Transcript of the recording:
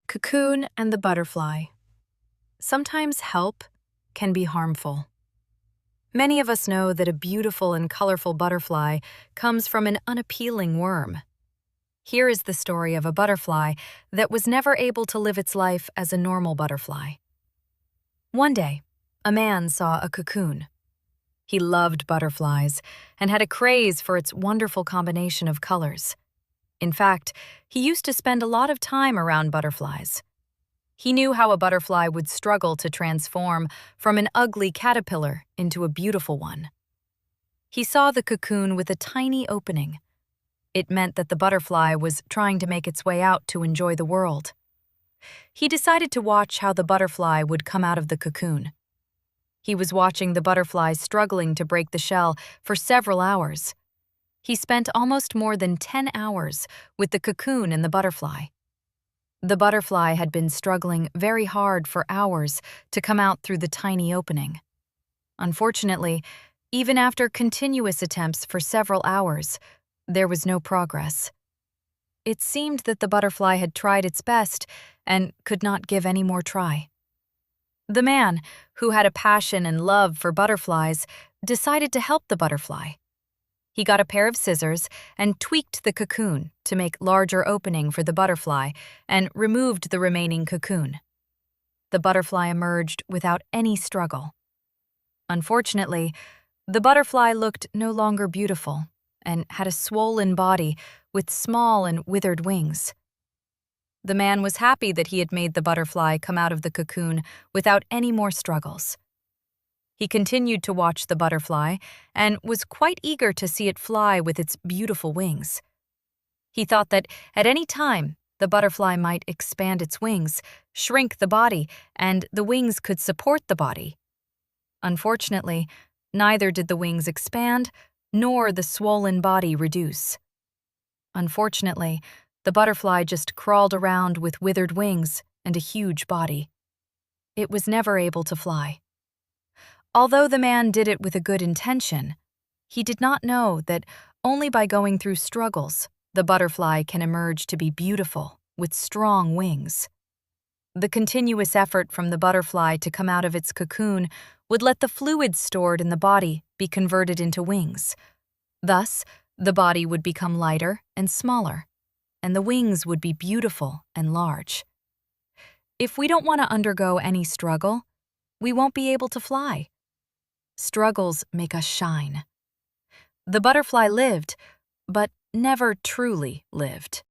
Cocoon and the butterfly. Sometimes help can be harmful. Many of us know that a beautiful and colorful butterfly comes from an unappealing worm. Here is the story of a butterfly that was never able to live its life as a normal butterfly. One day, a man saw a cocoon. He loved butterflies and had a craze for its wonderful combination of colors. In fact, he used to spend a lot of time around butterflies. He knew how a butterfly would struggle to transform from an ugly caterpillar into a beautiful one. He saw the cocoon with a tiny opening. It meant that the butterfly was trying to make its way out to enjoy the world. He decided to watch how the butterfly would come out of the cocoon. He was watching the butterfly struggling to break the shell for several hours. He spent almost more than 10 hours with the cocoon and the butterfly. The butterfly had been struggling very hard for hours to come out through the tiny opening. Unfortunately, even after continuous attempts for several hours, there was no progress. It seemed that the butterfly had tried its best and could not give any more try. The man, who had a passion and love for butterflies, decided to help the butterfly. He got a pair of scissors and tweaked the cocoon to make larger opening for the butterfly and removed the remaining cocoon. The butterfly emerged without any struggle. Unfortunately, the butterfly looked no longer beautiful and had a swollen body with small and withered wings. The man was happy that he had made the butterfly come out of the cocoon without any more struggles. He continued to watch the butterfly and was quite eager to see it fly with its beautiful wings. He thought that at any time the butterfly might expand its wings, shrink the body, and the wings could support the body. Unfortunately, neither did the wings expand nor the swollen body reduce. Unfortunately, the butterfly just crawled around with withered wings and a huge body. It was never able to fly. Although the man did it with a good intention, he did not know that only by going through struggles, the butterfly can emerge to be beautiful with strong wings. The continuous effort from the butterfly to come out of its cocoon would let the fluids stored in the body be converted into wings. Thus, the body would become lighter and smaller, and the wings would be beautiful and large. If we don't want to undergo any struggle, we won't be able to fly. Struggles make us shine. The butterfly lived, but never truly lived.